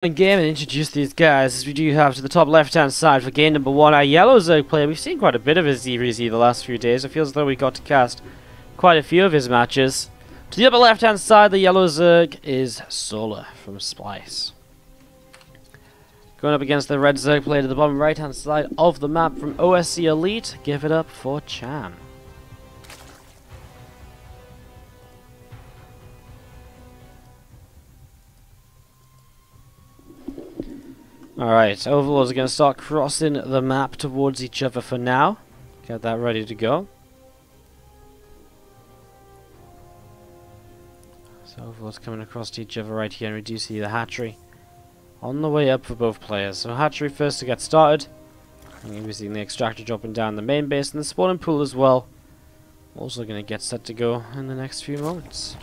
Game and introduce these guys as we do have to the top left hand side for game number 1 our yellow Zerg player. We've seen quite a bit of his ZvZ the last few days. It feels as though we got to cast quite a few of his matches. To the upper left hand side, the yellow Zerg is Solar from Splice. Going up against the red Zerg player to the bottom right hand side of the map from OSC Elite, give it up for Cham. Alright, Overlords are going to start crossing the map towards each other for now. Get that ready to go. So Overlords coming across to each other right here, and we do see the hatchery on the way up for both players. So hatchery first to get started. And you'll be seeing the extractor dropping down the main base and the spawning pool as well. Also going to get set to go in the next few moments.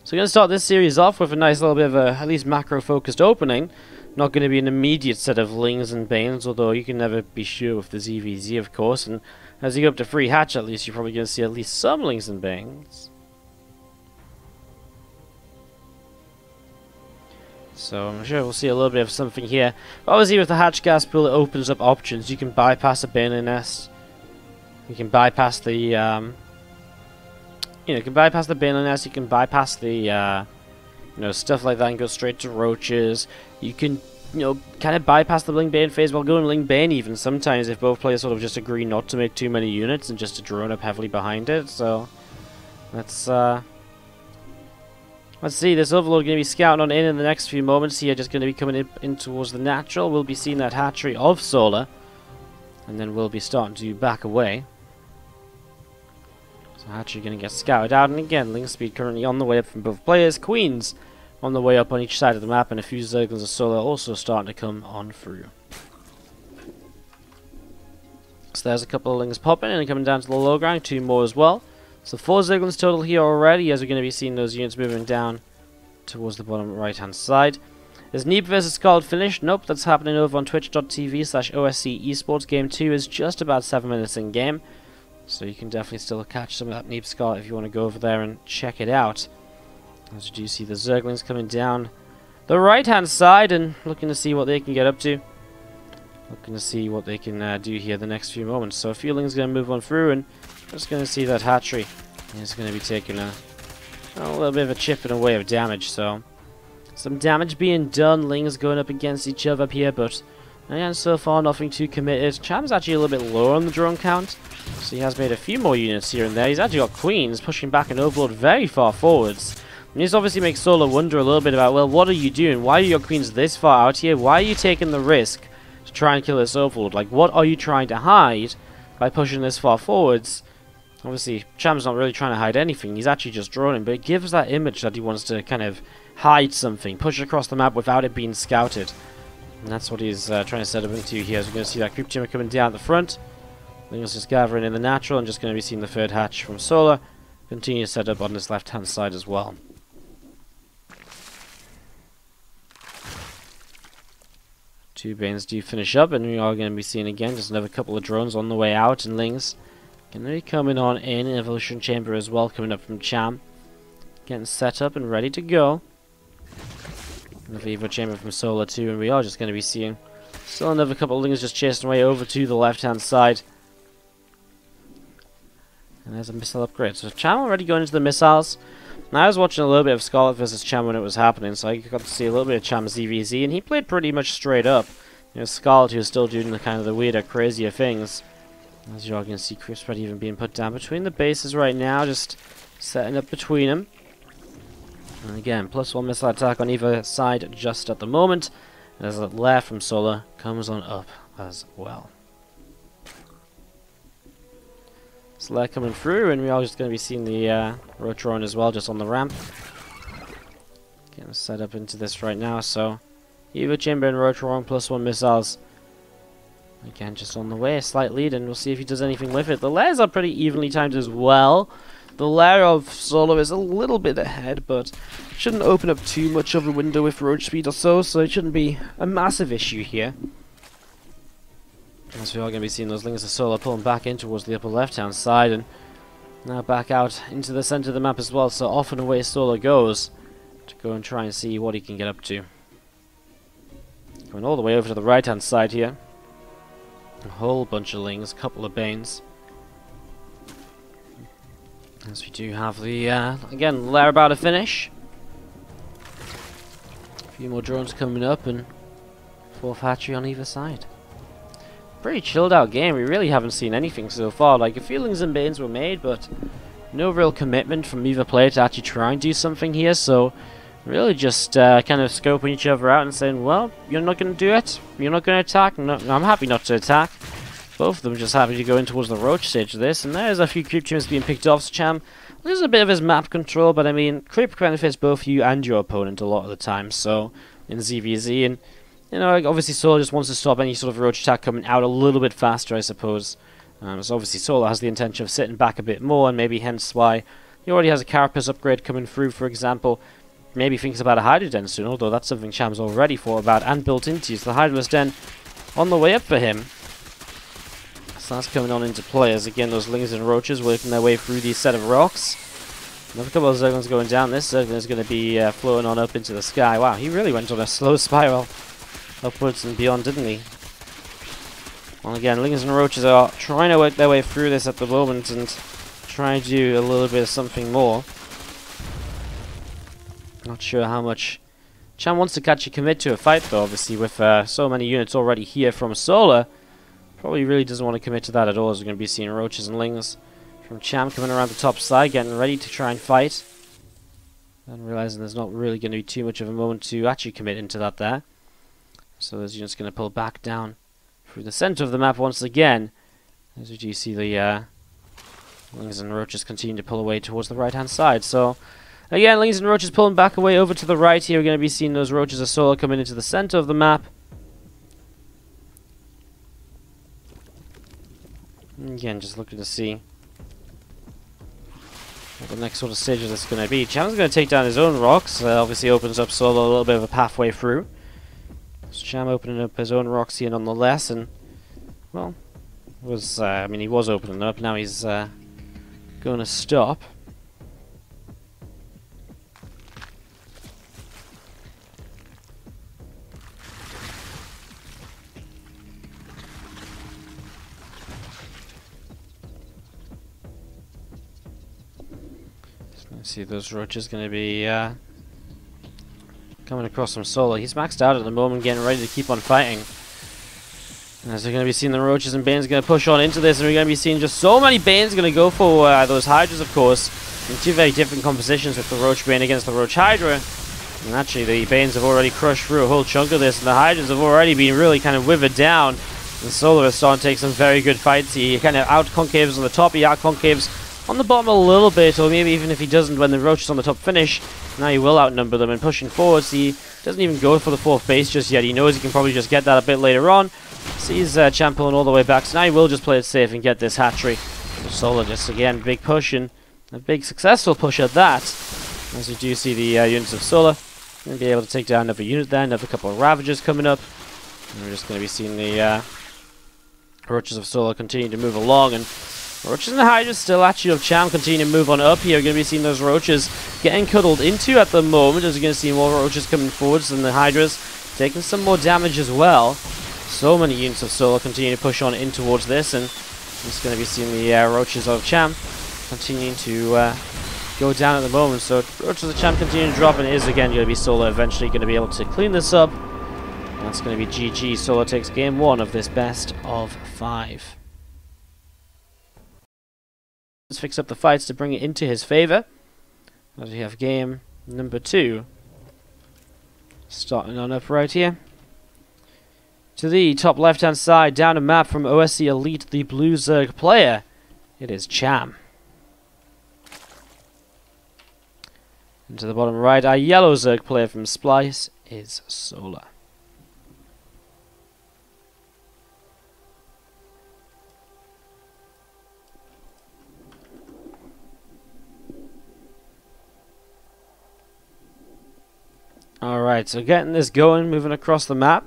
So we're going to start this series off with a nice little bit of a, at least macro-focused opening. Not going to be an immediate set of Lings and Banes, although you can never be sure with the ZvZ, of course. And as you go up to free hatch, at least, you're probably going to see at least some Lings and Banes. So I'm sure we'll see a little bit of something here. But obviously with the hatch gas pool, it opens up options. You can bypass a Baneling nest. You can bypass the... you can bypass the Baneling nest, you can bypass the, stuff like that and go straight to roaches. You can, kind of bypass the Ling Bane phase while going Ling Bane even sometimes if both players sort of just agree not to make too many units and just to drone up heavily behind it. So, let's see, this Overlord going to be scouting on in the next few moments here, just going to be coming in towards the natural. We'll be seeing that hatchery of Solar, and then we'll be starting to back away. Hatchery going to get scouted out, and again, Ling speed currently on the way up from both players. Queens on the way up on each side of the map, and a few Zerglings of Solar also starting to come on through. So there's a couple of Lings popping and coming down to the low ground, 2 more as well. So 4 Zerglings total here already, as we're going to be seeing those units moving down towards the bottom right hand side. Is Neeb vs Scald finished? Nope, that's happening over on twitch.tv/OSC Esports. Game 2 is just about 7 minutes in game. So you can definitely still catch some of that Neeb Scar if you want to go over there and check it out. As you do see the Zerglings coming down the right hand side and looking to see what they can get up to. Looking to see what they can do here the next few moments. So a few Lings going to move on through, and just going to see that hatchery is going to be taking a little bit of a chipping away of damage. So some damage being done. Lings going up against each other up here, but again, so far nothing too committed. Cham's actually a little bit lower on the drone count, so he has made a few more units here and there. He's actually got Queens pushing back an Overlord very far forwards. And this obviously makes Solar wonder a little bit about, well, what are you doing? Why are your Queens this far out here? Why are you taking the risk to try and kill this Overlord? Like, what are you trying to hide by pushing this far forwards? Obviously, Cham's not really trying to hide anything. He's actually just droning, but it gives that image that he wants to kind of hide something, push across the map without it being scouted. And that's what he's trying to set up into here. So we're going to see that creep timber coming down at the front. Ling's just gathering in the natural and just going to be seeing the third hatch from Solar continue to set up on this left hand side as well. Two Banes do finish up, and we are going to be seeing again just another couple of drones on the way out, and Ling's going to be coming on in Evolution Chamber as well, coming up from Cham. Getting set up and ready to go. Another Evo Chamber from Solar too, and we are just going to be seeing still another couple of Lings just chasing away over to the left hand side. And there's a missile upgrade. So Cham already going into the missiles. Now I was watching a little bit of Scarlet vs Cham when it was happening, so I got to see a little bit of Cham's ZvZ, and he played pretty much straight up. Scarlet, who was still doing the kind of the weirder, crazier things. As you all can see, Crisp Red even being put down between the bases right now, just setting up between them. And again, +1 missile attack on either side just at the moment. And as the lair from Solar comes on up as well. So lair coming through, and we are just going to be seeing the Rotron as well, just on the ramp. Getting set up into this right now, so Evo Chamber and Rotron +1 missiles. Again, just on the way, a slight lead, and we'll see if he does anything with it. The lairs are pretty evenly timed as well. The lair of Solar is a little bit ahead, but shouldn't open up too much of a window with roach speed or so it shouldn't be a massive issue here. As we are going to be seeing those Lings of Solar pulling back in towards the upper left-hand side, and now back out into the center of the map as well, so off and away Solar goes. to go and try and see what he can get up to. Going all the way over to the right-hand side here. A whole bunch of Lings, a couple of Banes. As we do have the, again, lair about to finish. A few more drones coming up and 4th hatchery on either side. Pretty chilled out game. We really haven't seen anything so far. Like, a few Lings and Banes were made, but no real commitment from either player to actually try and do something here. So, really just kind of scoping each other out and saying, well, you're not going to do it? You're not going to attack? No, I'm happy not to attack. Both of them just happy to go in towards the roach stage of this, and there's a few creep teams being picked off. So Cham loses a bit of his map control, but I mean, creep benefits both you and your opponent a lot of the time, so in ZvZ, and you know, obviously Solar just wants to stop any sort of roach attack coming out a little bit faster, I suppose. So obviously Solar has the intention of sitting back a bit more, and maybe hence why he already has a Carapace upgrade coming through, for example. Maybe thinks about a Hydra Den soon, although that's something Cham's already thought about and built into, so the Hydraless Den on the way up for him. So that's coming on into play as again those Lings and Roaches working their way through these set of rocks. Another couple of Zerglings going down. This Zergling is going to be floating on up into the sky. Wow, he really went on a slow spiral upwards and beyond, didn't he? Well, again, Lings and Roaches are trying to work their way through this at the moment and trying to do a little bit of something more. Not sure how much Cham wants to actually commit to a fight, though, obviously, with so many units already here from Solar. Probably really doesn't want to commit to that at all, as we're going to be seeing Roaches and Lings from Cham coming around the top side, getting ready to try and fight. And realizing there's not really going to be too much of a moment to actually commit into that there. So those units going to pull back down through the center of the map once again. As we do see the Lings and Roaches continue to pull away towards the right-hand side. So, again, Lings and Roaches pulling back away over to the right here. We're going to be seeing those Roaches of Solar coming into the center of the map. Again, just looking to see what the next sort of stage of this is going to be. Cham's going to take down his own rocks. Obviously opens up Solar a little bit of a pathway through. So Cham opening up his own rocks here nonetheless, and well, I mean, he was opening up. Now he's going to stop. See, those Roaches going to be coming across from Solar. He's maxed out at the moment, getting ready to keep on fighting. As we're going to be seeing the Roaches and Banes going to push on into this, and we're going to be seeing just so many Banes going to go for those Hydras, of course, in two very different compositions with the Roach Bane against the Roach Hydra. And actually, the Banes have already crushed through a whole chunk of this, and the Hydras have already been really kind of withered down. And Solar is starting to take some very good fights. He kind of out-concaves on the top, he out-concaves on the bottom a little bit, or maybe even if he doesn't when the Roaches on the top finish, now he will outnumber them, and pushing forwards, he doesn't even go for the 4th base just yet. He knows he can probably just get that a bit later on. Sees Cham pulling all the way back, so now he will just play it safe and get this hatchery. Solar just, again, big push, and a big successful push at that. As we do see the units of Solar, going to be able to take down another unit there, another couple of Ravagers coming up. And we're just going to be seeing the Roaches of Solar continue to move along, and Roaches and the Hydras still actually of Cham continue to move on up here. We're going to be seeing those Roaches getting cuddled into at the moment, as we're going to see more Roaches coming forwards than the Hydras taking some more damage as well. So many units of Solar continue to push on in towards this, and I'm just going to be seeing the Roaches of Cham continuing to go down at the moment. So Roaches of Cham continue to drop, and it is again going to be Solar eventually going to be able to clean this up. And that's going to be GG. Solar takes game 1 of this best of 5. Let's fix up the fights to bring it into his favor, as we have game number 2 starting on up right here. To the top left hand side, down a map from OSC Elite, the blue Zerg player, it is Cham. And to the bottom right, our yellow Zerg player from Splice is Solar. Alright, so getting this going, moving across the map.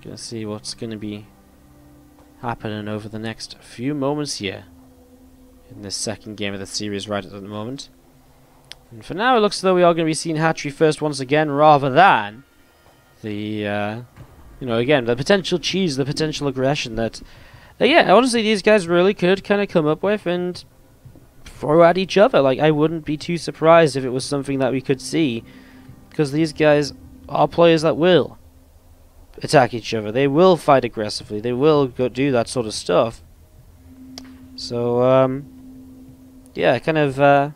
Gonna see what's gonna be happening over the next few moments here in this second game of the series right at the moment. And for now, it looks as though we are going to be seeing hatchery first once again, rather than the, you know, again, the potential cheese, the potential aggression that, yeah, honestly, these guys really could kind of come up with and throw at each other. Like, I wouldn't be too surprised if it was something that we could see, because these guys are players that will attack each other. They will fight aggressively. They will go do that sort of stuff. So, yeah, kind of,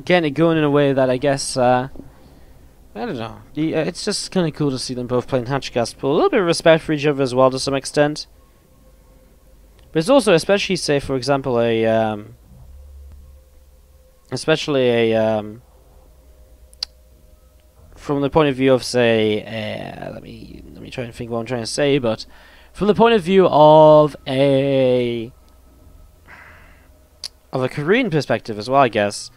getting it going in a way that I guess, I don't know. It's just kind of cool to see them both playing hatch gas pool. A little bit of respect for each other as well to some extent. But it's also, especially, say, for example, from the point of view of, say, let me try and think what I'm trying to say, but from the point of view of a Korean perspective as well, I guess,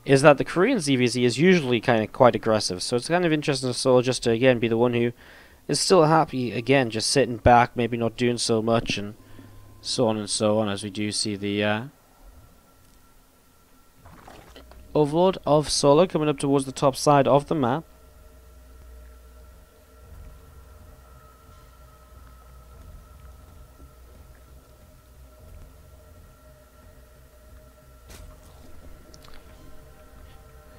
is that the Korean ZvZ is usually kind of quite aggressive. So it's kind of interesting to Solo just to, again, be the one who is still happy, again, just sitting back, maybe not doing so much, and so on and so on, as we do see the Overlord of Solo coming up towards the top side of the map.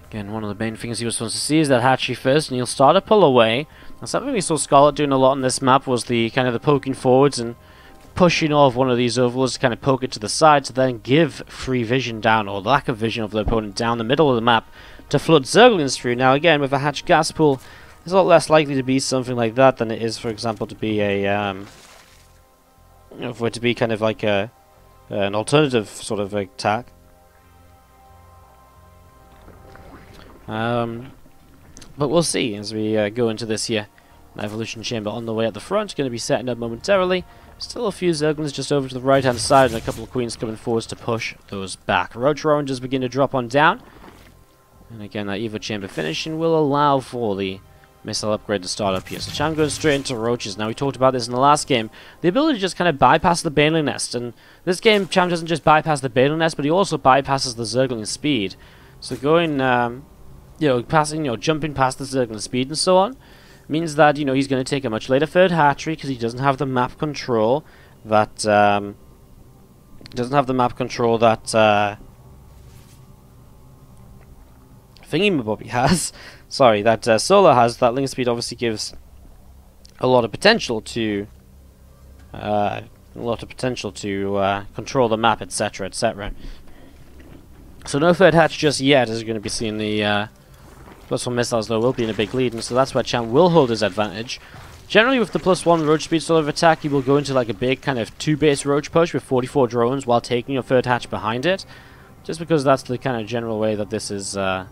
Again, one of the main things he was supposed to see is that hatchery first, and he'll start to pull away. And something we saw Scarlet doing a lot on this map was the kind of the poking forwards and pushing off one of these overlords to kind of poke it to the side to then give free vision down, or lack of vision of the opponent down the middle of the map to flood Zerglings through. Now again, with a hatch gas pool, it's a lot less likely to be something like that than it is, for example, to be a, you know, for it to be kind of like an alternative sort of attack. But we'll see as we go into this here. Evolution Chamber on the way at the front, going to be setting up momentarily. Still a few Zerglings just over to the right hand side, and a couple of Queens coming forwards to push those back. Roach Rangers begin to drop on down. And again, that Evo Chamber finishing will allow for the missile upgrade to start up here. So Cham goes straight into Roaches. Now, we talked about this in the last game. The ability to just kind of bypass the Baneling Nest. And this game, Cham doesn't just bypass the Baneling Nest, but he also bypasses the Zergling speed. So going, you know, passing, you know, jumping past the Zergling speed and so on, means that, you know, he's going to take a much later third hatchery because he doesn't have the map control that Thingy-mabobby has. Sorry, that Solar has. That link speed obviously gives a lot of potential to control the map, etc., etc. So no third hatch just yet, as you're going to be seeing the +1 missiles, though, will be in a big lead, and so that's where Cham will hold his advantage. Generally, with the +1 roach speed sort of attack, he will go into like a big kind of 2-base roach push with 44 drones while taking your third hatch behind it, just because that's the kind of general way that this is kind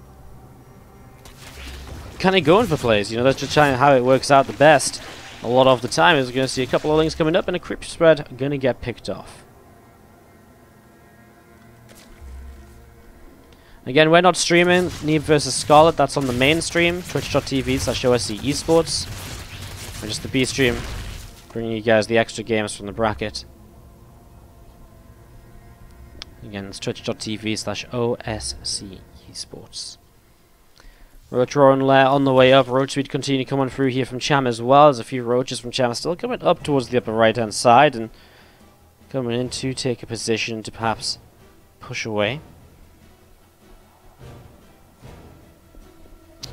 of going for plays. You know, that's just kind of how it works out the best. A lot of the time is we're going to see a couple of links coming up, and a creep spread going to get picked off. Again, we're not streaming Neeb versus Scarlet. That's on the main stream, twitch.tv/OSC esports. Or just the B stream, bringing you guys the extra games from the bracket. Again, it's twitch.tv/OSC esports. Roach Roaring Lair on the way up. Roach speed continue coming through here from Cham as well. There's a few roaches from Cham still coming up towards the upper right hand side and coming in to take a position to perhaps push away.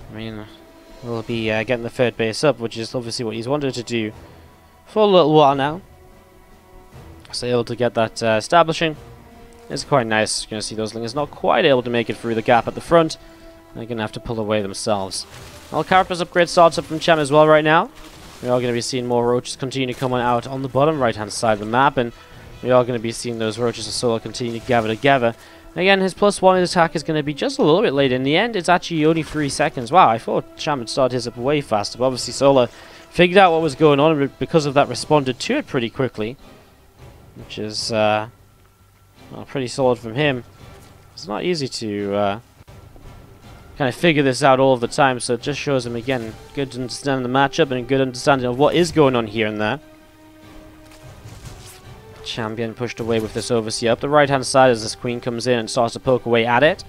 I mean, we'll be getting the third base up, which is obviously what he's wanted to do for a little while now. So able to get that establishing is quite nice. You're going to see those lingers not quite able to make it through the gap at the front. They're going to have to pull away themselves. Well, Carapace upgrade starts up from Cham as well right now. We are going to be seeing more roaches continue to come out on the bottom right hand side of the map, and we are going to be seeing those roaches of Solo continue to gather together. Again, his +1 attack is going to be just a little bit late. In the end, it's actually only 3 seconds. Wow, I thought Cham had started his up way faster, but obviously Solar figured out what was going on, and because of that responded to it pretty quickly, which is well, pretty solid from him. It's not easy to kind of figure this out all of the time, so it just shows him, again, good understanding of the matchup and a good understanding of what is going on here and there. Champion pushed away with this Overseer up the right hand side as this Queen comes in and starts to poke away at it.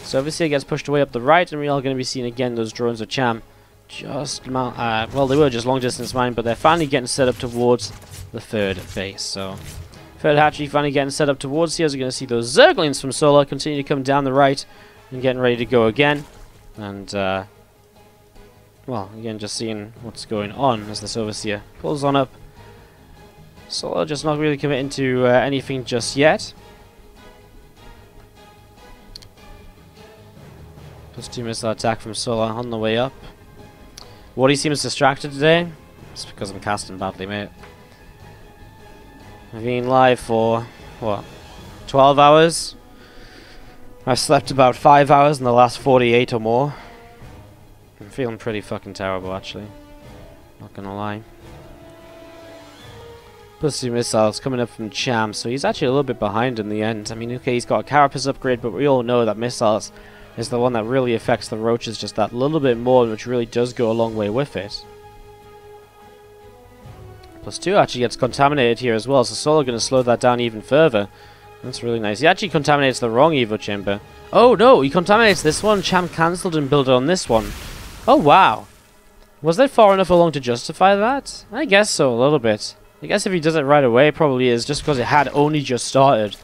So obviously it gets pushed away up the right, and we are going to be seeing again those drones of Cham. Well, they were just long distance mining, but they're finally getting set up towards the third base. So third hatchery finally getting set up towards here. As we're going to see those Zerglings from Solar continue to come down the right and getting ready to go again. And well, again, just seeing what's going on as this overseer pulls on up. Solar just not really committing to anything just yet. +2 missile attack from Solar on the way up. Wardy seems distracted today. It's because I'm casting badly, mate. I've been live for, what, 12 hours? I've slept about 5 hours in the last 48 or more. I'm feeling pretty fucking terrible, actually. Not gonna lie. +2 missiles coming up from Cham, so he's actually a little bit behind in the end. I mean, okay, he's got a carapace upgrade, but we all know that missiles is the one that really affects the roaches just that little bit more, which really does go a long way with it. +2 actually gets contaminated here as well, so Solar going to slow that down even further. That's really nice. He actually contaminates the wrong Evo chamber. Oh no, he contaminates this one. Cham cancelled and built it on this one. Oh wow. Was that far enough along to justify that? I guess so, a little bit. I guess if he does it right away, it probably is, just because it had only just started.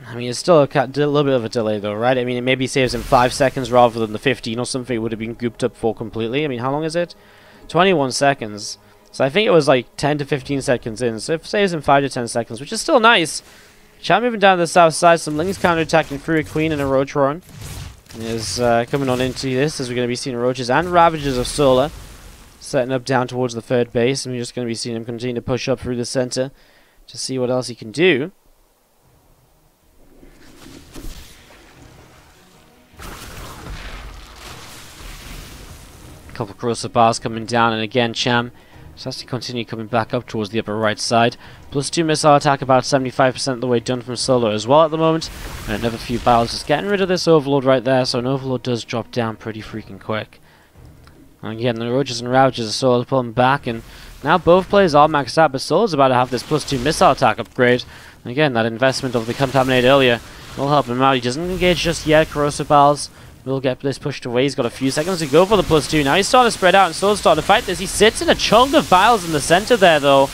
I mean, it's still a little bit of a delay though, right? I mean, it maybe saves him 5 seconds rather than the 15 or something it would have been gooped up for completely. I mean, how long is it? 21 seconds. So I think it was like 10 to 15 seconds in, so it saves him 5 to 10 seconds, which is still nice. Cham moving down to the south side, some Lings counter-attacking through a Queen and a Roach Roaring. Is coming on into this, as we're going to be seeing Roaches and Ravages of Solar setting up down towards the third base, and we're just going to be seeing him continue to push up through the center to see what else he can do. Couple of corrosive bars coming down, and again Cham just has to continue coming back up towards the upper right side. +2 missile attack, about 75% of the way done from Solar as well at the moment, and another few battles just getting rid of this Overlord right there, so an Overlord does drop down pretty freaking quick. And again, the Roaches and Ravages of Solar pulling back, and now both players are maxed out, but Solar's about to have this +2 missile attack upgrade. And again, that investment of the contaminate earlier will help him out. He doesn't engage just yet. Corrosive battles will get this pushed away. He's got a few seconds to go for the +2. Now he's starting to spread out, and Solar's starting to fight this. He sits in a chunk of vials in the center there, though.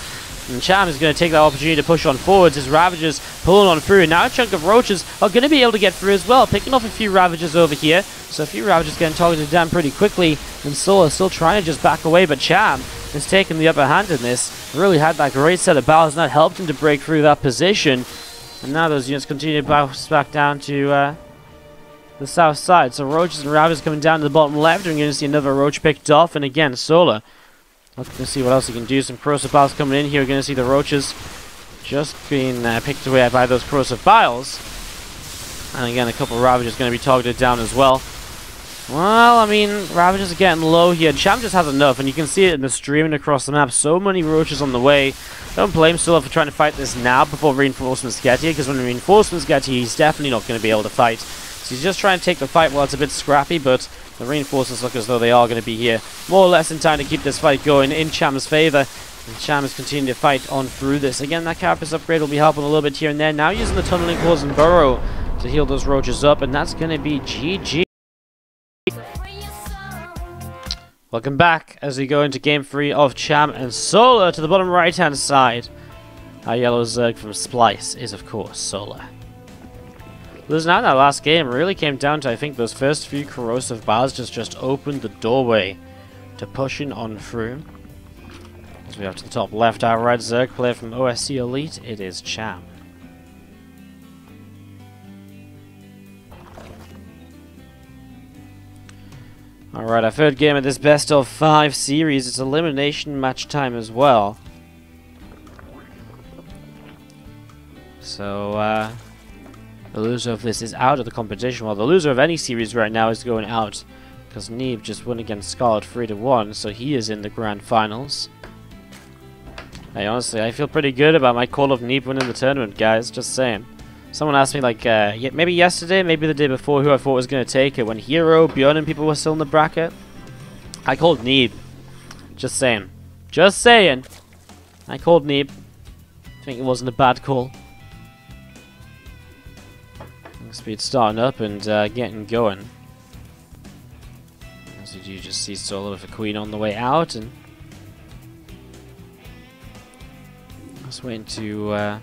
And Cham is going to take that opportunity to push on forwards. His Ravagers pulling on through. And now a chunk of Roaches are going to be able to get through as well. Picking off a few Ravagers over here. So a few Ravagers getting targeted down pretty quickly. And Solar still trying to just back away. But Cham is taking the upper hand in this. Really had that great set of battles, and that helped him to break through that position. And now those units continue to bounce back down to the south side. So Roaches and Ravagers coming down to the bottom left. We're going to see another Roach picked off. And again, Solar looking to see what else he can do. Some corrosive biles coming in here. We're going to see the Roaches just being picked away by those corrosive biles. And again, a couple of Ravagers going to be targeted down as well. Well, I mean, Ravagers are getting low here. Cham just has enough, and you can see it in the streaming across the map. So many Roaches on the way. Don't blame Solar for trying to fight this now before reinforcements get here, because when the reinforcements get here, he's definitely not going to be able to fight. So he's just trying to take the fight while it's a bit scrappy, but the reinforcements look as though they are going to be here more or less in time to keep this fight going in Cham's favor. And Cham is continuing to fight on through this. Again, that carapace upgrade will be helping a little bit here and there. Now using the tunneling claws and burrow to heal those Roaches up, and that's going to be GG. Welcome back as we go into game 3 of Cham and Solar. To the bottom right hand side, our yellow Zerg from Splice is of course Solar. Losing out in that last game really came down to, I think, those first few corrosive bars just opened the doorway to pushing on through. As we have to the top left, our right Zerg player from OSC Elite, it is Cham. Alright, our third game of this best of 5 series. It's elimination match time as well. So, the loser of this is out of the competition, while the loser of any series right now is going out. Because Neeb just won against Scarlet 3-1, so he is in the grand finals. Hey, honestly, I feel pretty good about my call of Neeb winning the tournament, guys. Just saying. Someone asked me, like, maybe yesterday, maybe the day before, who I thought was going to take it. When Hero, Bjorn, and people were still in the bracket. I called Neeb. Just saying. Just saying. I called Neeb. I think it wasn't a bad call. Speed starting up and getting going. As you just see Solar with a Queen on the way out, and just waiting to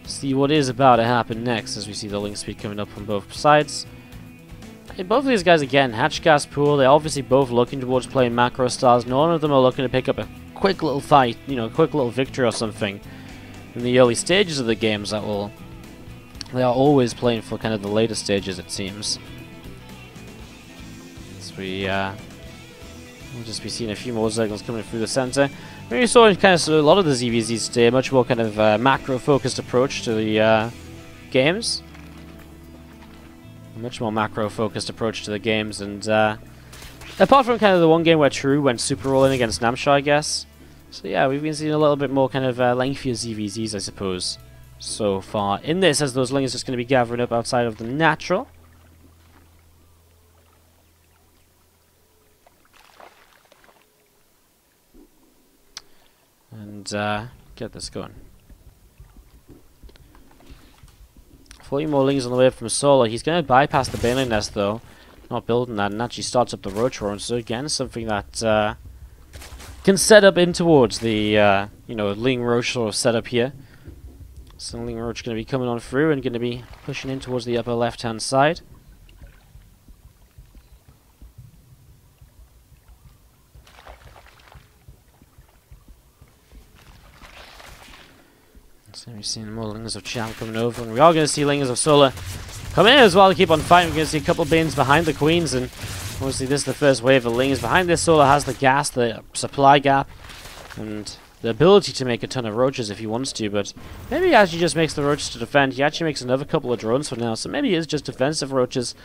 see what is about to happen next as we see the link speed coming up on both sides. And both of these guys again, Hatch Gas Pool, they're obviously both looking towards playing macro styles. None of them are looking to pick up a quick little fight, you know, a quick little victory or something in the early stages of the games. They are always playing for kind of the later stages, it seems. So we'll just be seeing a few more Zerglings coming through the center. Maybe saw kind of a lot of the ZvZs today, a much more kind of macro-focused approach to the games. A much more macro-focused approach to the games, and apart from kind of the one game where True went super rolling against Namsha, I guess. So yeah, we've been seeing a little bit more kind of lengthier ZvZs, I suppose, so far in this, as those lings just going to be gathering up outside of the natural. And get this going. 40 more lings on the way from Solar. He's going to bypass the Baneling Nest though, not building that, and actually starts up the Roach Roar. So again, something that can set up in towards the you know, Ling Roach sort of setup here. So Ling Roach going to be coming on through and going to be pushing in towards the upper left hand side. So we're seeing more Lings of Cham coming over, and we are going to see Lings of Solar come in as well to keep on fighting. We're going to see a couple of Banes behind the Queens, and obviously this is the first wave of Lings. Behind this, Solar has the gas, the supply gap, and the ability to make a ton of Roaches if he wants to, but maybe he actually just makes the Roaches to defend. He actually makes another couple of drones for now, so maybe it is just defensive Roaches.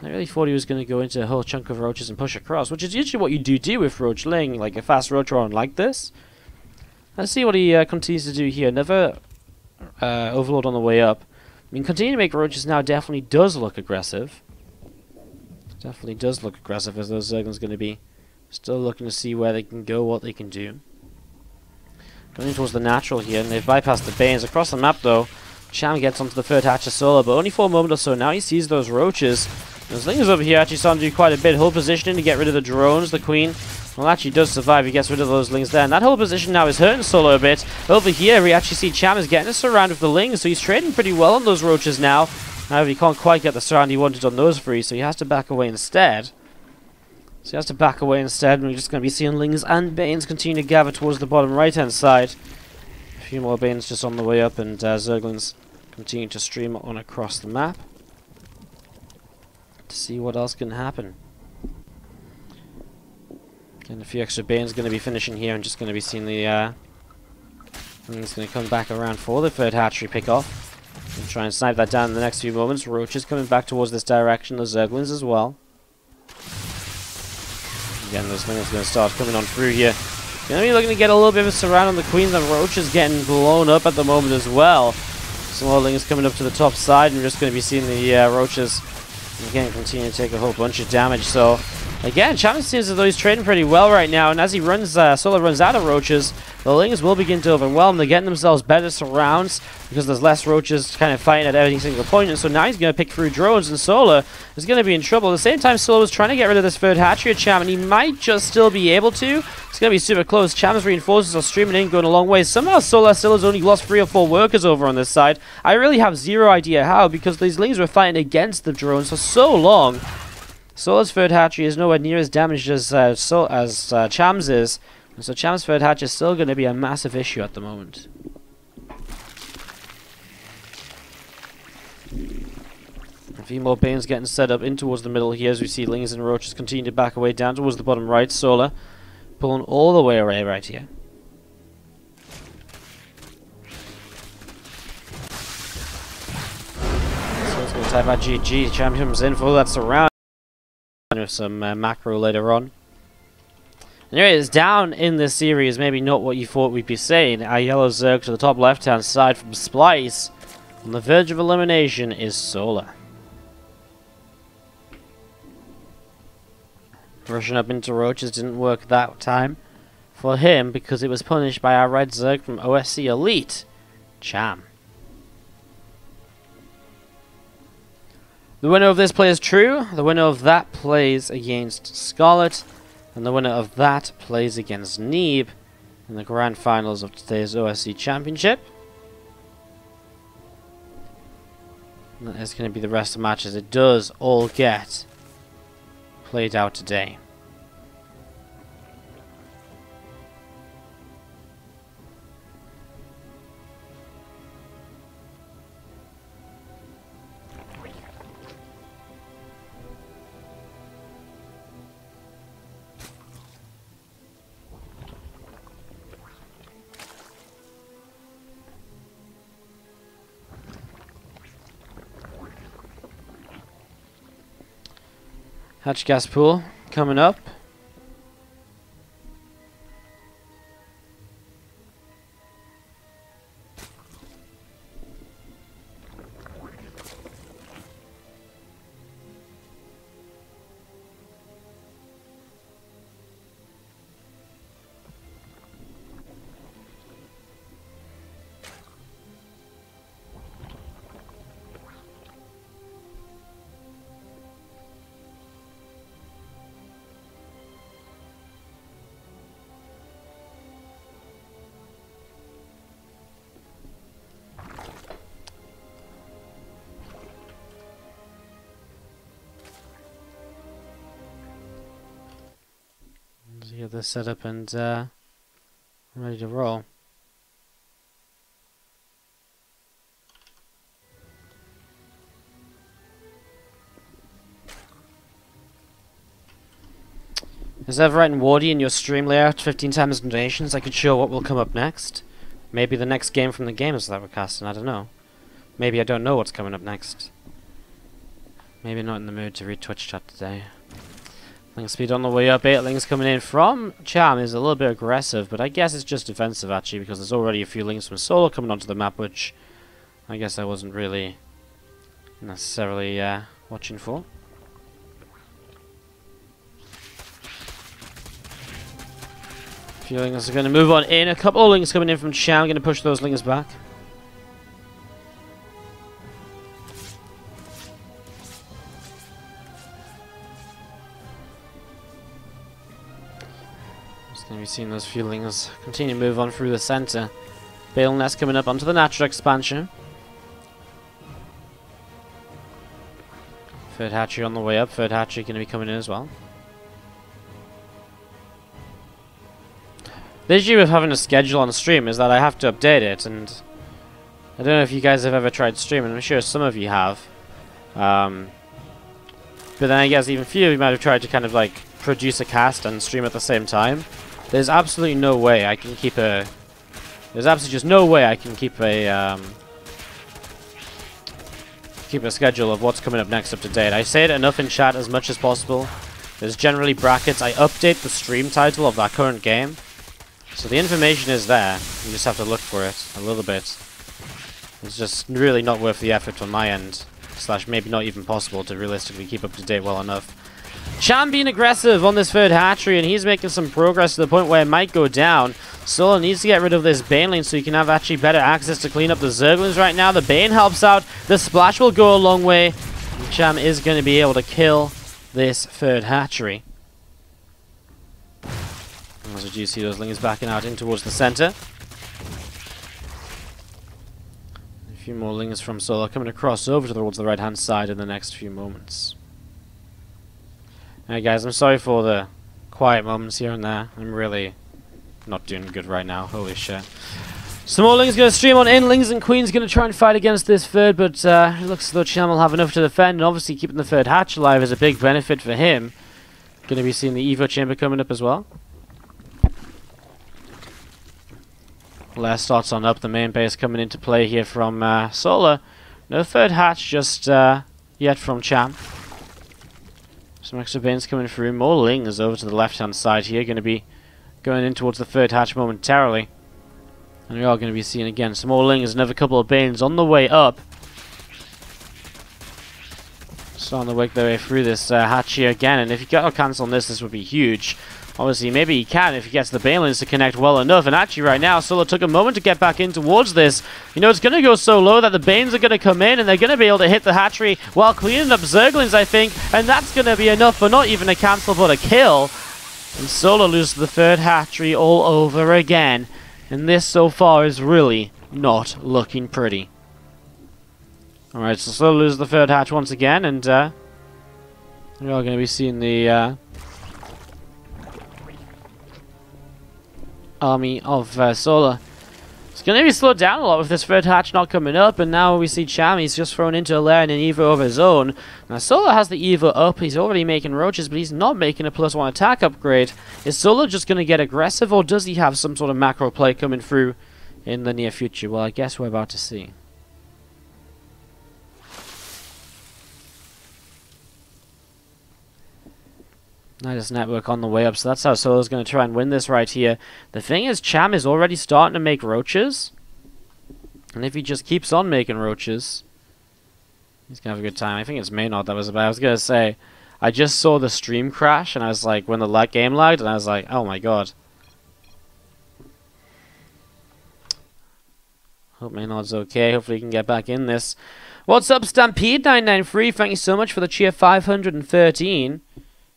I really thought he was going to go into a whole chunk of Roaches and push across, which is usually what you do with Roach Ling, like a fast Roach run like this. Let's see what he continues to do here. Another Overlord on the way up. I mean, continuing to make Roaches now definitely does look aggressive. Definitely does look aggressive, as those Zerglings going to be still looking to see where they can go, what they can do. Going towards the natural here, and they've bypassed the Banes. Across the map, though, Cham gets onto the third hatch of Solar, but only for a moment or so. Now he sees those Roaches. Those Lings over here actually starting to do quite a bit. Whole positioning to get rid of the drones. The Queen, well, actually does survive. He gets rid of those Lings there. And that whole position now is hurting Solar a bit. Over here, we actually see Cham is getting a surround with the Lings, so he's trading pretty well on those Roaches now. However, he can't quite get the surround he wanted on those three, so he has to back away instead. And we're just going to be seeing Lings and Banes continue to gather towards the bottom right-hand side. A few more Banes just on the way up, and Zerglings continue to stream on across the map to see what else can happen. Again, a few extra Banes going to be finishing here, and just going to be seeing the Lings going to come back around for the third hatchery pick off. And try and snipe that down in the next few moments. Roaches coming back towards this direction, the Zerglings as well. Again, those Lings going to start coming on through here. Going to be looking to get a little bit of a surround on the Queens, and Roaches getting blown up at the moment as well. Some more Lings coming up to the top side, and we're just going to be seeing the Roaches again continue to take a whole bunch of damage. So again, Cham seems as though he's trading pretty well right now, and as he runs, Solar runs out of Roaches, the Lings will begin to overwhelm. They're getting themselves better surrounds because there's less Roaches kind of fighting at every single point, and so now he's going to pick through drones, and Solar is going to be in trouble. At the same time, Solar was trying to get rid of this third hatchery of Cham, and he might just still be able to. It's going to be super close. Cham's reinforcements are streaming in, going a long way. Somehow Solar still has only lost 3 or 4 workers over on this side. I really have zero idea how, because these Lings were fighting against the drones for so long. Solar's third hatchery is nowhere near as damaged as Cham's is, and so Cham's third hatch is still going to be a massive issue at the moment. A few more Banes getting set up in towards the middle here, as we see Lings and Roaches continue to back away down towards the bottom right. Solar pulling all the way away right here. So let's go type out GG. Cham comes in for that surround with some macro later on. Anyway, it's down in this series, maybe not what you thought we'd be saying. Our yellow Zerg to the top left-hand side from Splice. On the verge of elimination is Solar. Rushing up into Roaches didn't work that time for him, because it was punished by our red Zerg from OSC Elite, Cham. The winner of this plays True, the winner of that plays against Scarlet, and the winner of that plays against Neeb in the grand finals of today's OSC Championship. And that is going to be the rest of the matches. It does all get played out today. Hatch gas pool coming up. Get this set up and ready to roll. Instead of writing Wardy in your stream layout 15 times donations, I could show what will come up next. Maybe the next game from the games that we're casting, I don't know. Maybe I don't know what's coming up next. Maybe not in the mood to read Twitch chat today. Link speed on the way up. 8 links coming in from Cham is a little bit aggressive, but I guess it's just defensive actually, because there's already a few links from Solo coming onto the map, which I guess I wasn't really necessarily watching for. A few links are going to move on in. A couple of links coming in from Cham. Going to push those links back. Going to be seeing those feelings continue to move on through the center. Bale Nest coming up onto the natural expansion. Third hatchery on the way up. Third hatchery going to be coming in as well. The issue with having a schedule on stream is that I have to update it, and I don't know if you guys have ever tried streaming. I'm sure some of you have. But then I guess even few of you might have tried to kind of like produce a cast and stream at the same time. There's absolutely no way I can keep a... There's absolutely just no way I can keep a schedule of what's coming up next up to date. I say it enough in chat as much as possible. There's generally brackets. I update the stream title of that current game. So the information is there. You just have to look for it a little bit. It's just really not worth the effort on my end. Slash maybe not even possible to realistically keep up to date well enough. Cham being aggressive on this third hatchery, and he's making some progress to the point where it might go down. Solo needs to get rid of this Bane lane so he can have actually better access to clean up the Zerglings right now. The Bane helps out. The splash will go a long way. And Cham is going to be able to kill this third hatchery. As you see those lings backing out in towards the center. A few more lings from Solo coming across over towards the right hand side in the next few moments. Alright guys, I'm sorry for the quiet moments here and there. I'm really not doing good right now. Holy shit. Smalling's going to stream on in. Lings and Queen's going to try and fight against this third, but it looks as though Cham will have enough to defend, and obviously keeping the third hatch alive is a big benefit for him. Going to be seeing the Evo chamber coming up as well. Last thoughts on up, the main base coming into play here from Solar. No third hatch just yet from Cham. Some extra Banes coming through. More Lings over to the left-hand side here. Going to be going in towards the third hatch momentarily. And we are going to be seeing again some more Lings. Another couple of Banes on the way up. Starting to work their way through this hatch here again, and if you got to cancel on this would be huge. Obviously, maybe he can if he gets the Balins to connect well enough. And actually, right now, Solo took a moment to get back in towards this. You know, it's going to go so low that the Banes are going to come in, and they're going to be able to hit the hatchery while cleaning up Zerglings, I think. And that's going to be enough for not even a cancel, but a kill. And Solo loses the third hatchery all over again. And this, so far, is really not looking pretty. Alright, so Solo loses the third hatch once again, and we are going to be seeing the army of Solar. It's going to be slowed down a lot with this third hatch not coming up, and now we see Cham, he's just thrown into a lair and an Evo of his own. Now Solar has the Evo up, he's already making roaches, but he's not making a +1 attack upgrade. Is Solar just going to get aggressive, or does he have some sort of macro play coming through in the near future? Well, I guess we're about to see. Nidus Network on the way up, so that's how Solo's going to try and win this right here. The thing is, Cham is already starting to make roaches. And if he just keeps on making roaches, he's going to have a good time. I think it's Maynard that was about. I was going to say, I just saw the stream crash, and I was like, when the game lagged, and I was like, oh my god. Hope Maynard's okay. Hopefully he can get back in this. What's up, Stampede993? Thank you so much for the cheer 513.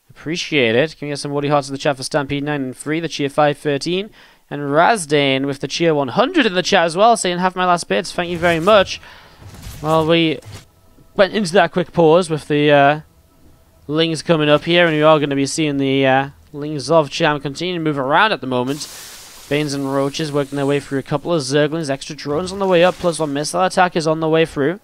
Appreciate it. Can we get some Woody Hearts in the chat for Stampede993, the cheer 513. And Razdane with the cheer 100 in the chat as well, saying have my last bits. Thank you very much. Well, we went into that quick pause with the Lings coming up here, and we are going to be seeing the Lings of Cham continue to move around at the moment. Banes and Roaches working their way through a couple of Zerglings, extra drones on the way up, +1 missile attack is on the way through.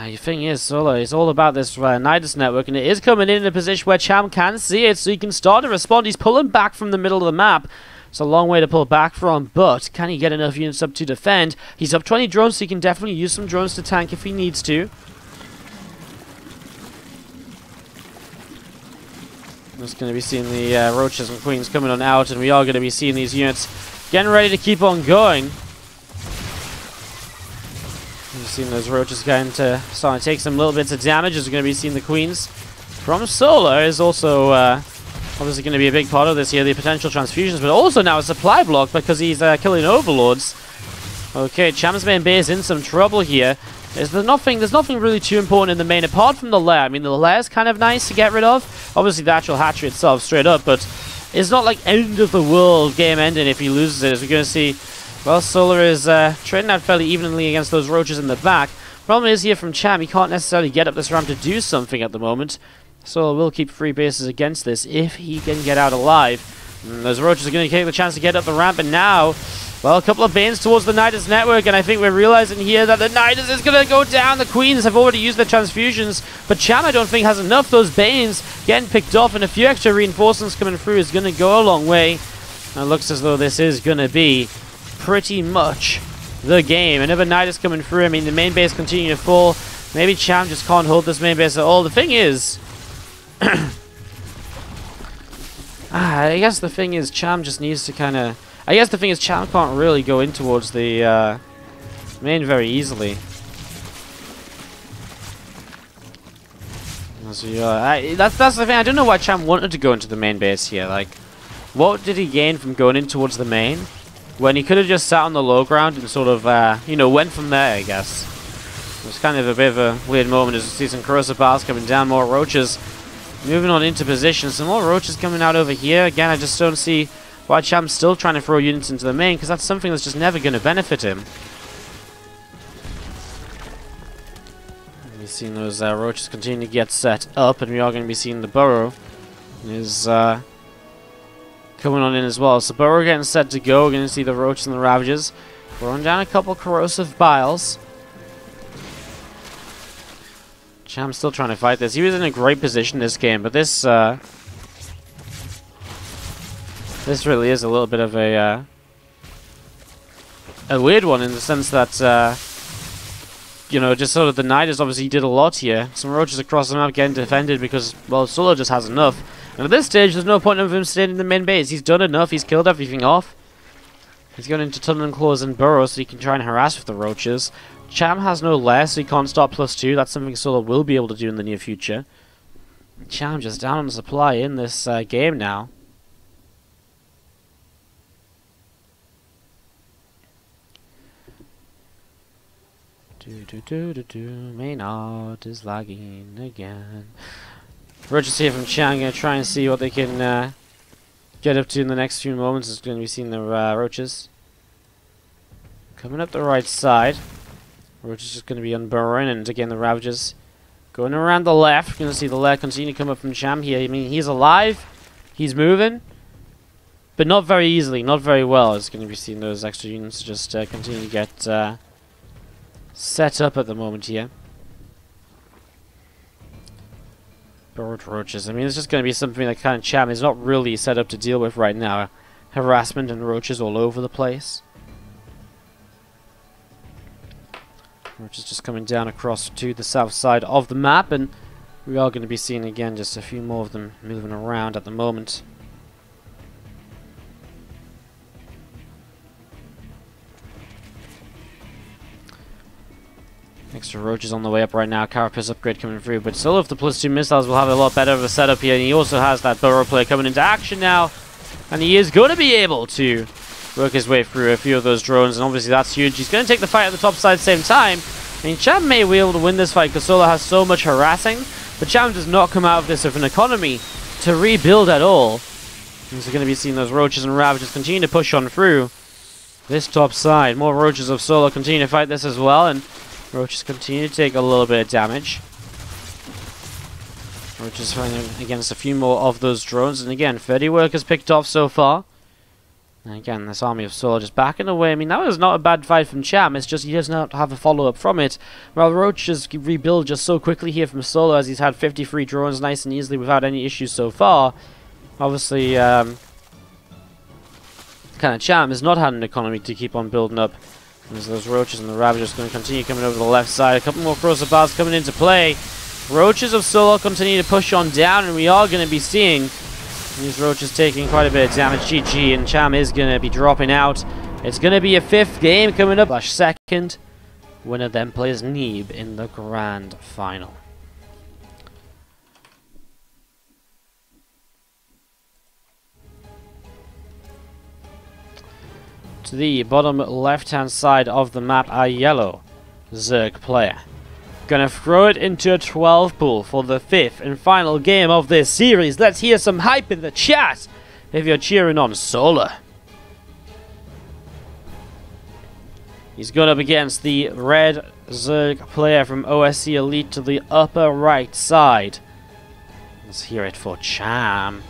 The thing is, Solo, it's all about this Nidus Network, and it is coming in a position where Cham can see it, so he can start to respond. He's pulling back from the middle of the map. It's a long way to pull back from, but can he get enough units up to defend? He's up 20 drones, so he can definitely use some drones to tank if he needs to. I'm just going to be seeing the Roaches and Queens coming on out, and we are going to be seeing these units getting ready to keep on going. We've seen those Roaches starting to take some little bits of damage, as we're going to be seeing the Queens from Solar is also obviously going to be a big part of this here, the potential transfusions, but also now a supply block because he's killing Overlords. Okay, Cham's main base in some trouble here. There's nothing really too important in the main apart from the lair. I mean, the lair's kind of nice to get rid of. Obviously, the actual hatchery itself, straight up, but it's not like end of the world game ending if he loses it, as we're going to see. Well, Solar is trading out fairly evenly against those Roaches in the back. Problem is here from Cham, he can't necessarily get up this ramp to do something at the moment. Solar will keep 3 bases against this if he can get out alive. And those Roaches are going to take the chance to get up the ramp, and now, well, a couple of Banes towards the Nidus Network, and I think we're realizing here that the Nidus is going to go down. The Queens have already used their transfusions, but Cham, I don't think, has enough. Those Banes getting picked off, and a few extra reinforcements coming through is going to go a long way. And it looks as though this is going to be pretty much the game. Another Nidus coming through. I mean, the main base continuing to fall. Maybe Cham just can't hold this main base at all. The thing is, I guess the thing is, Cham just needs to kind of. I guess the thing is, Cham can't really go in towards the main very easily. So, that's the thing. I don't know why Cham wanted to go into the main base here. Like, what did he gain from going in towards the main when he could have just sat on the low ground and sort of, you know, went from there? I guess it was kind of a bit of a weird moment as we see some corrosive bars coming down, more Roaches moving on into position. Some more Roaches coming out over here. Again, I just don't see why Cham's still trying to throw units into the main, because that's something that's just never going to benefit him. We've seen those Roaches continue to get set up, and we are going to be seeing the Burrow is coming on in as well. So Burrow getting set to go. We're going to see the Roaches and the Ravages throwing down a couple corrosive biles. Cham's still trying to fight this. He was in a great position this game, but this this really is a little bit of a weird one, in the sense that you know, just sort of the Nidus obviously did a lot here. Some Roaches across the map getting defended because, well, Solo just has enough. And at this stage, there's no point of him staying in the main base. He's done enough. He's killed everything off. He's going into Tunnel and Claws and Burrow so he can try and harass with the roaches. Cham has no lair, so he can't start +2. That's something Solo will be able to do in the near future. Cham just down on the supply in this game now. Maynard is lagging again. Roaches here from Cham, gonna try and see what they can get up to in the next few moments. It's going to be seeing the roaches coming up the right side. Roaches just going to be unburrowing, and again the Ravagers going around the left. Going to see the lair continue to come up from Cham here. I mean, he's alive, he's moving, but not very easily, not very well. It's going to be seeing those extra units just continue to get set up at the moment here. Burrowed roaches. I mean, it's just going to be something that kind of Cham is not really set up to deal with right now. Harassment and roaches all over the place. Roaches just coming down across to the south side of the map, and we are going to be seeing again just a few more of them moving around at the moment. Extra roaches on the way up right now. Carapace upgrade coming through, but still if the +2 missiles will have a lot better of a setup here, and he also has that burrow player coming into action now, and he is going to be able to work his way through a few of those drones, and obviously that's huge. He's going to take the fight at the top side at the same time. I mean, Cham may be able to win this fight because Solo has so much harassing, but Cham does not come out of this with an economy to rebuild at all. He's going to be seeing those roaches and Ravagers continue to push on through this top side. More roaches of Solo continue to fight this as well, and roaches continue to take a little bit of damage. Roaches fighting against a few more of those drones, and again, 30 workers picked off so far. And again, this army of Solo just backing away. I mean, that was not a bad fight from Cham. It's just he does not have a follow-up from it. While roaches rebuild just so quickly here from Solo, as he's had 53 drones nice and easily without any issues so far. Obviously, kind of Cham has not had an economy to keep on building up. As those roaches and the Ravagers going to continue coming over the left side. A couple more crosser bars coming into play. Roaches of Solo continue to push on down, and we are going to be seeing these roaches taking quite a bit of damage. GG, and Cham is going to be dropping out. It's going to be a 5th game coming up. /2nd. Winner then plays Neeb in the grand final. To the bottom left-hand side of the map, a yellow Zerg player. Gonna throw it into a 12 pool for the 5th and final game of this series. Let's hear some hype in the chat if you're cheering on Solo. He's going up against the red Zerg player from OSC Elite to the upper right side. Let's hear it for Cham.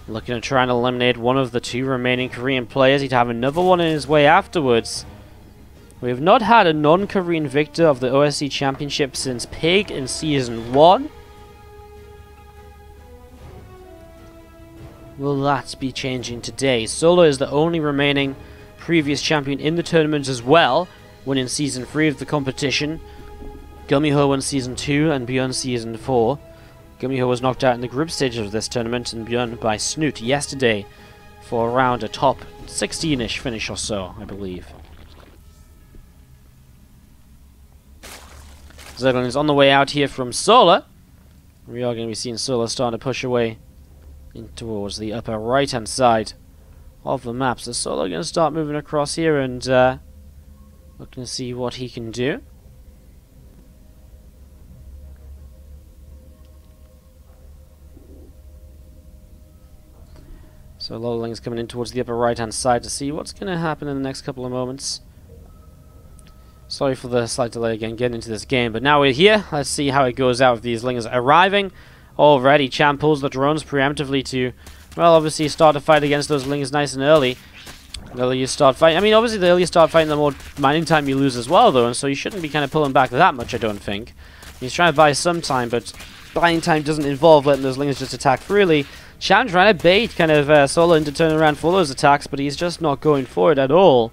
Looking to try and eliminate one of the 2 remaining Korean players. He'd have another one in his way afterwards. We have not had a non-Korean victor of the OSC Championship since Pig in Season 1. Will that be changing today? Solo is the only remaining previous champion in the tournament as well, winning Season 3 of the competition. Gumiho won Season 2 and Bjorn Season 4. Gumiho was knocked out in the group stage of this tournament and Bjorn by Snoot yesterday for around a top 16-ish finish or so, I believe. Zerglin is on the way out here from Solo. We are going to be seeing Solo starting to push away in towards the upper right-hand side of the map. So Solo going to start moving across here and looking to see what he can do. So a lot of links coming in towards the upper right-hand side to see what's going to happen in the next couple of moments. Sorry for the slight delay again getting into this game, but now we're here. Let's see how it goes out with these lings arriving. Already, Cham pulls the drones preemptively to, well, obviously start a fight against those lings nice and early. The earlier you start fighting, I mean, obviously the earlier you start fighting, the more mining time you lose as well, though, and so you shouldn't be kind of pulling back that much, I don't think. He's trying to buy some time, but buying time doesn't involve letting those lings just attack freely. Cham trying to bait kind of Solo into turning around for those attacks, but he's just not going for it at all.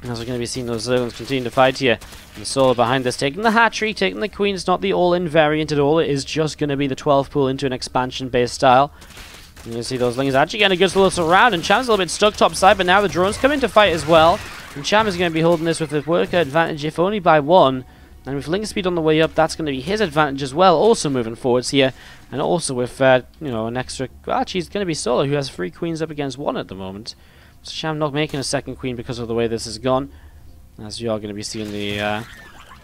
As we're going to be seeing those Zerglings continue to fight here. And Solo behind this, taking the hatchery, taking the queen. It's not the all-in variant at all. It is just going to be the 12 pool into an expansion-based style. And you see those Lings actually getting a good little surround, and Cham's a little bit stuck top side, but now the drones come in to fight as well. And Cham is going to be holding this with a worker advantage, if only by 1. And with Link speed on the way up, that's going to be his advantage as well, also moving forwards here. And also with, you know, an extra... Well, actually, it's going to be Solo, who has 3 queens up against 1 at the moment. So Cham not making a second queen because of the way this has gone. As you are going to be seeing the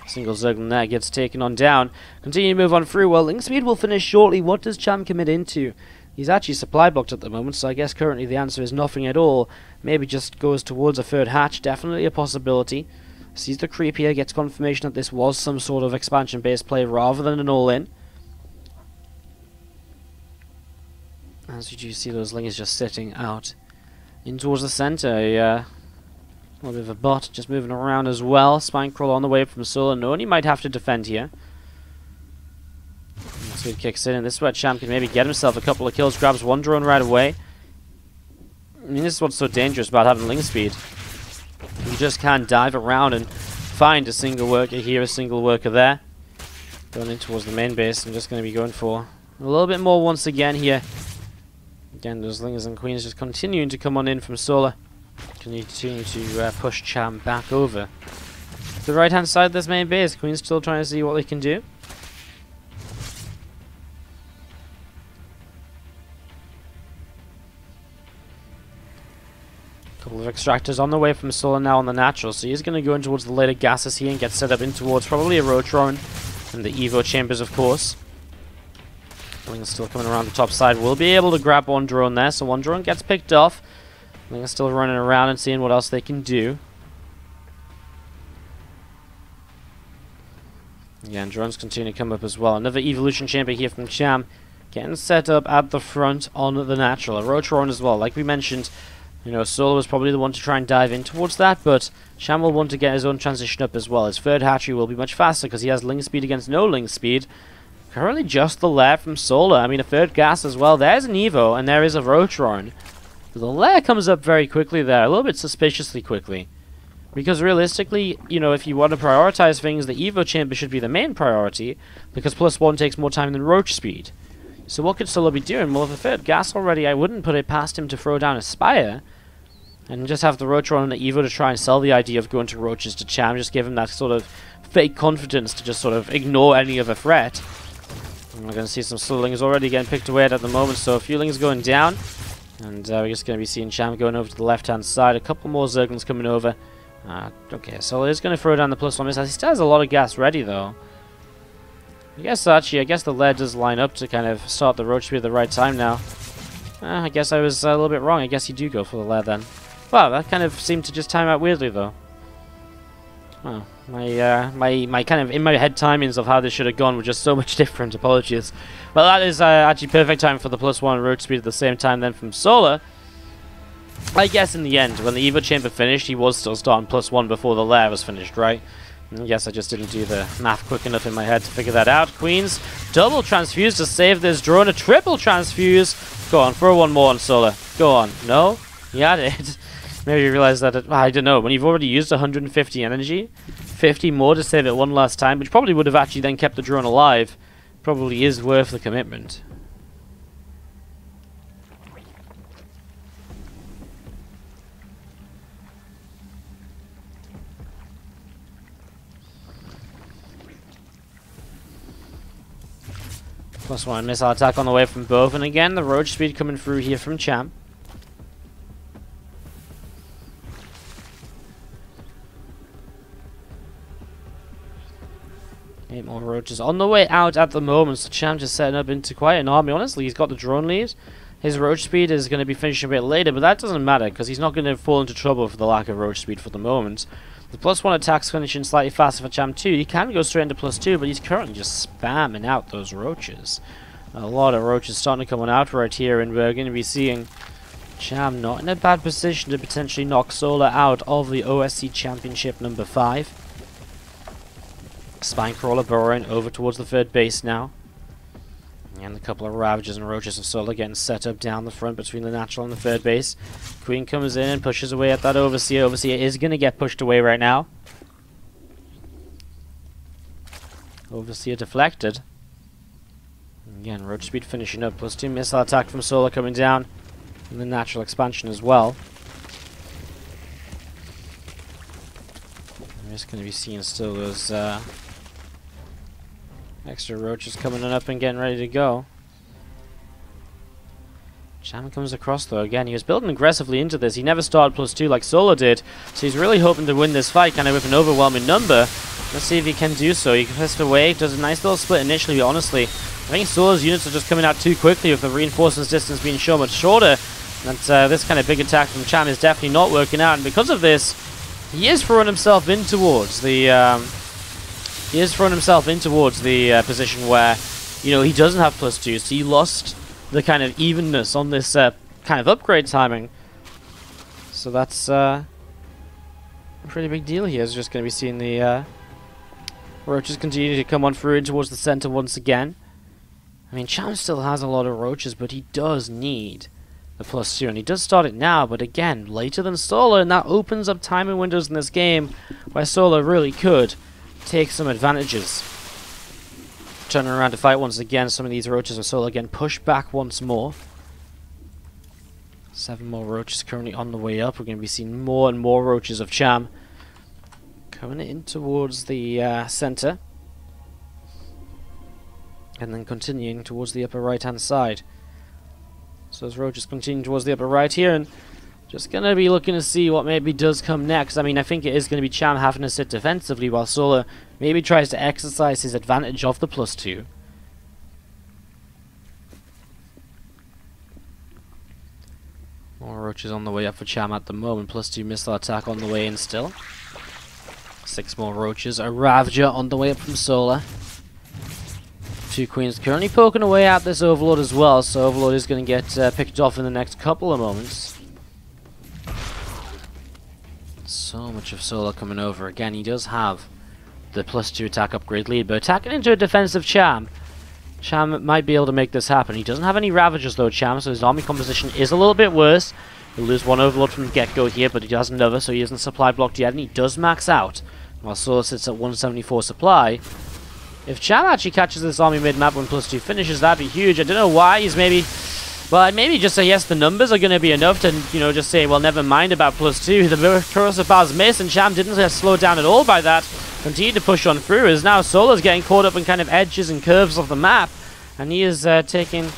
single Zergling there gets taken on down. Continue to move on through. Well, Link speed will finish shortly. What does Cham commit into? He's actually supply blocked at the moment, so I guess currently the answer is nothing at all. Maybe just goes towards a third hatch. Definitely a possibility. Sees the creep here, gets confirmation that this was some sort of expansion-based play rather than an all-in. As you do see, those Lings just sitting out in towards the center. A little bit of a bot just moving around as well. Spinecrawler on the way from Solo. No, and he might have to defend here. That's good, kicks in, and this is where Cham can maybe get himself a couple of kills. Grabs 1 drone right away. I mean, this is what's so dangerous about having Link speed. You just can't dive around and find a single worker here, a single worker there. Going in towards the main base. I'm just going to be going for a little bit more once again here. Again, those Lings and Queens just continuing to come on in from Solar. Continue to push Cham back over to the right-hand side of this main base. Queen's still trying to see what they can do. Couple of extractors on the way from Solar now on the natural, so he's going to go in towards the later gases here and get set up in towards probably a Rotron and the Evo chambers, of course. Ling's still coming around the top side. We'll be able to grab 1 drone there, so 1 drone gets picked off. Ling's still running around and seeing what else they can do. Again, drones continue to come up as well. Another evolution chamber here from Cham, getting set up at the front on the natural. A Rotron as well, like we mentioned. You know, Solo was probably the one to try and dive in towards that, but Cham will want to get his own transition up as well. His third hatchery will be much faster because he has Link speed against no Link speed. Currently just the lair from Solar. I mean, a third gas as well. There's an Evo, and there is a Rotron. The lair comes up very quickly there, a little bit suspiciously quickly. Because realistically, you know, if you want to prioritize things, the Evo chamber should be the main priority, because +1 takes more time than Roach speed. So what could Solo be doing? Well, if a third gas already, I wouldn't put it past him to throw down a Spire, and just have the Rotron and the Evo to try and sell the idea of going to Roaches to Cham, just give him that sort of fake confidence to just sort of ignore any other threat. And we're going to see some Solo Lings already getting picked away at the moment, so a few Lings going down, and we're just going to be seeing Cham going over to the left-hand side, a couple more Zerglings coming over. Okay, so he's going to throw down the +1 missile. He still has a lot of gas ready, though. I guess the lair does line up to kind of start the Roach speed at the right time now. I guess I was a little bit wrong. I guess you do go for the lair then. Wow, that kind of seemed to just time out weirdly, though. Wow, my kind of in my head timings of how this should have gone were just so much different. Apologies. Well, that is actually perfect time for the +1 Roach speed at the same time then from Solar. I guess in the end, when the Evo chamber finished, he was still starting +1 before the lair was finished, right? I guess I just didn't do the math quick enough in my head to figure that out. Queens, double transfuse to save this drone. A triple transfuse. Go on, throw 1 more on Solar. Go on. No? Yeah, it. Maybe you realize that, I don't know, when you've already used 150 energy, 50 more to save it 1 last time, which probably would have actually then kept the drone alive, probably is worth the commitment. +1 missile attack on the way from both, and again the Roach speed coming through here from Cham. Eight more Roaches on the way out at the moment, so Cham just setting up into quite an army. Honestly, he's got the drone lead. His Roach speed is going to be finishing a bit later, but that doesn't matter because he's not going to fall into trouble for the lack of Roach speed for the moment. The +1 attack's finishing slightly faster for Cham too. He can go straight into +2, but he's currently just spamming out those Roaches. A lot of Roaches starting to come on out right here, and we're going to be seeing Cham not in a bad position to potentially knock Solar out of the OSC Championship number 5. Spinecrawler burrowing over towards the third base now. And a couple of Ravagers and Roaches of Solar getting set up down the front between the natural and the third base. Queen comes in and pushes away at that Overseer. Overseer is going to get pushed away right now. Overseer deflected. Again, roach speed finishing up. +2 missile attack from Solar coming down. And the natural expansion as well. I'm just going to be seeing still those extra roaches coming up and getting ready to go. Cham comes across though. Again, he was building aggressively into this. He never started +2 like Solar did. So he's really hoping to win this fight kind of with an overwhelming number. Let's see if he can do so. He pressed away, does a nice little split initially, but honestly, I think Solar's units are just coming out too quickly with the reinforcements distance being so much shorter. And this kind of big attack from Cham is definitely not working out. And because of this, he is throwing himself in towards the position where, you know, he doesn't have +2, so he lost the kind of evenness on this kind of upgrade timing. So that's a pretty big deal here. Is just going to be seeing the roaches continue to come on through towards the center once again. I mean, Cham still has a lot of roaches, but he does need the +2, and he does start it now, but again, later than Solar, and that opens up timing windows in this game where Solar really could take some advantages. Turning around to fight once again, some of these roaches of Solar again pushed back once more. 7 more roaches currently on the way up. We're going to be seeing more and more roaches of Cham coming in towards the center, and then continuing towards the upper right hand side. So those roaches continue towards the upper right here, and just going to be looking to see what maybe does come next. I mean, I think it is going to be Cham having to sit defensively while Solar maybe tries to exercise his advantage of the +2. More roaches on the way up for Cham at the moment. +2 missile attack on the way in still. 6 more roaches. A Ravager on the way up from Solar. 2 queens currently poking away at this Overlord as well, so Overlord is going to get picked off in the next couple of moments. So much of Solar coming over. Again, he does have the +2 attack upgrade lead, but attacking into a defensive Cham might be able to make this happen. He doesn't have any Ravagers though, Cham, so his army composition is a little bit worse. He'll lose 1 Overlord from the get-go here, but he has another, so he isn't supply blocked yet, and he does max out, while Solar sits at 174 supply. If Cham actually catches this army mid-map when +2 finishes, that'd be huge. I don't know why he's maybe... Well, I'd maybe just say, yes, the numbers are going to be enough to, you know, just say, well, never mind about +2. The corrosive bars miss, and Cham didn't slow down at all by that. Continued to push on through, as now Solar's getting caught up in kind of edges and curves of the map. And he is taking,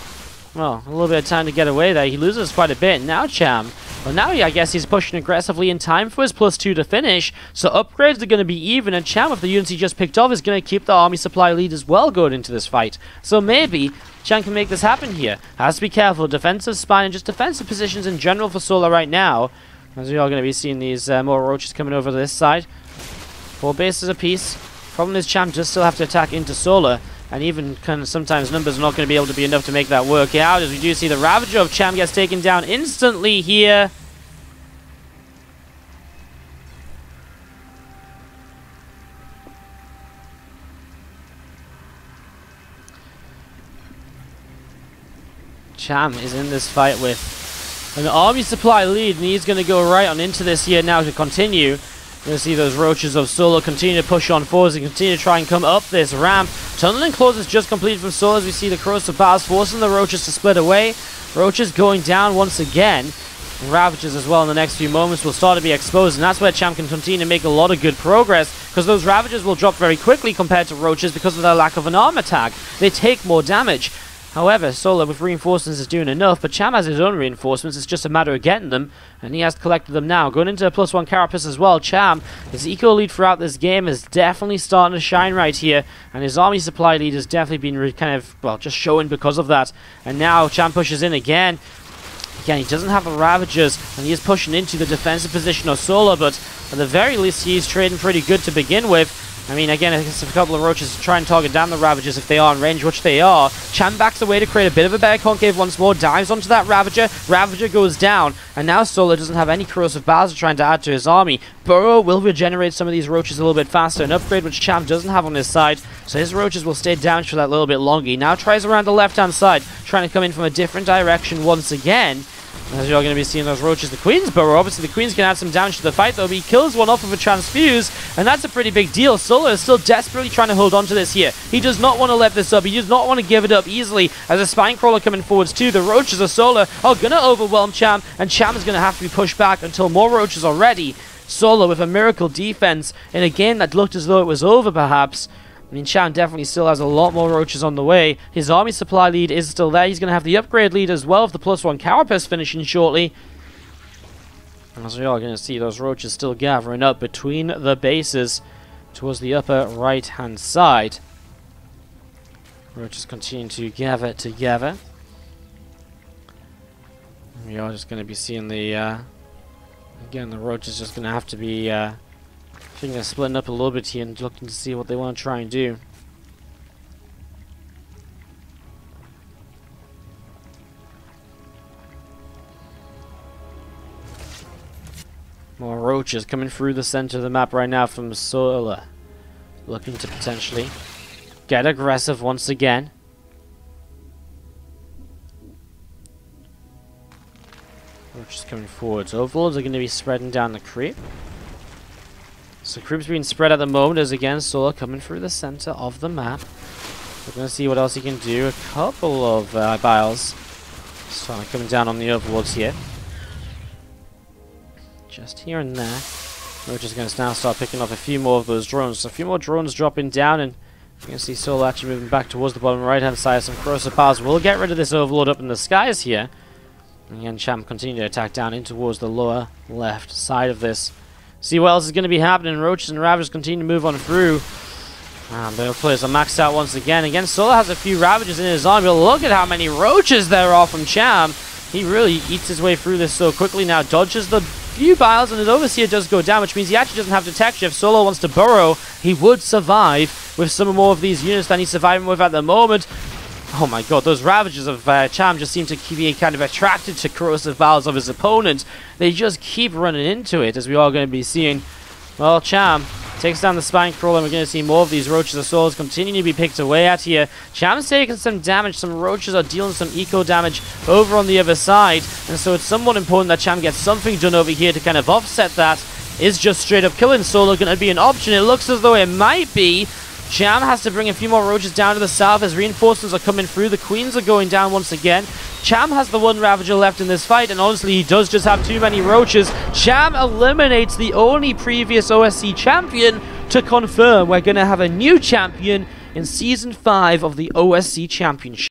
well, a little bit of time to get away there. He loses quite a bit. Now Cham, well, now I guess he's pushing aggressively in time for his +2 to finish. So upgrades are going to be even, and Cham, with the units he just picked off, is going to keep the army supply lead as well going into this fight. So maybe Cham can make this happen here. Has to be careful. Defensive spine and just defensive positions in general for Solar right now. As we are going to be seeing these more roaches coming over this side. 4 bases apiece. Problem is Cham does still have to attack into Solar. And even kind of sometimes numbers are not going to be able to be enough to make that work out. As we do see the Ravager of Cham gets taken down instantly here. Cham is in this fight with an army supply lead, and he's going to go right on into this here now to continue. You're going to see those roaches of Solar continue to push on forwards and continue to try and come up this ramp. Tunneling clause is just completed from Solar as we see the corrosive bars forcing the roaches to split away. Roaches going down once again. And Ravagers as well in the next few moments will start to be exposed, and that's where Cham can continue to make a lot of good progress, because those Ravagers will drop very quickly compared to roaches because of their lack of an armor tag. They take more damage. However, Solar with reinforcements is doing enough, but Cham has his own reinforcements. It's just a matter of getting them, and he has collected them now. Going into a +1 carapace as well, Cham, his eco lead throughout this game is definitely starting to shine right here, and his army supply lead has definitely been kind of, well, just showing because of that. And now Cham pushes in again. Again, he doesn't have the Ravagers, and he is pushing into the defensive position of Solar, but at the very least, he's trading pretty good to begin with. I mean, again, if a couple of roaches try and target down the Ravagers if they are in range, which they are. Cham backs away to create a bit of a better concave once more, dives onto that Ravager. Ravager goes down, and now Solar doesn't have any corrosive bars trying to add to his army. Burrow will regenerate some of these roaches a little bit faster, an upgrade which Cham doesn't have on his side, so his roaches will stay down for that little bit longer. He now tries around the left-hand side, trying to come in from a different direction once again. As you're going to be seeing those roaches, the Queen's burrow. Obviously, the Queen's going to add some damage to the fight, though. But he kills one off of a transfuse, and that's a pretty big deal. Solo is still desperately trying to hold on to this here. He does not want to let this up. He does not want to give it up easily. As a spine crawler coming forwards too, the roaches of Solo are going to overwhelm Cham, and Cham is going to have to be pushed back until more roaches are ready. Solo with a miracle defense in a game that looked as though it was over, perhaps. I mean, Cham definitely still has a lot more roaches on the way. His army supply lead is still there. He's going to have the upgrade lead as well, with the +1 carapace finishing shortly. As we are going to see those roaches still gathering up between the bases towards the upper right-hand side. Roaches continue to gather together. We are just going to be seeing the... again, the roaches just going to have to be... I think they're splitting up a little bit here and looking to see what they want to try and do. More roaches coming through the center of the map right now from Sola. Looking to potentially get aggressive once again. Roaches coming forwards. Overlords are going to be spreading down the creep. So creep's being spread at the moment as again Sola coming through the center of the map. We're going to see what else he can do. A couple of biles. So coming down on the overlords here. Just here and there. We're just going to now start picking off a few more of those drones. So a few more drones dropping down, and you can see Sola actually moving back towards the bottom right hand side. Some corrosive piles will get rid of this overlord up in the skies here. And again, Cham continue to attack down in towards the lower left side of this. See what else is going to be happening. Roaches and Ravagers continue to move on through. The players are maxed out once again. Again, Sola has a few Ravagers in his army, but look at how many roaches there are from Cham. He really eats his way through this so quickly now. Dodges the few biles, and his Overseer does go down, which means he actually doesn't have detection. If Solo wants to burrow, he would survive with some more of these units than he's surviving with at the moment. Oh my god, those Ravagers of Cham just seem to be kind of attracted to corrosive vials of his opponent. They just keep running into it, as we are going to be seeing. Well, Cham takes down the spine crawler, and we're going to see more of these roaches of souls continuing to be picked away at here. Cham's taking some damage. Some roaches are dealing some eco damage over on the other side, and so it's somewhat important that Cham gets something done over here to kind of offset that. Is just straight up killing Solo going to be an option? It looks as though it might be. Cham has to bring a few more roaches down to the south as reinforcements are coming through. The Queens are going down once again. Cham has the one Ravager left in this fight, and honestly, he does just have too many roaches. Cham eliminates the only previous OSC champion to confirm we're going to have a new champion in Season 5 of the OSC Championship.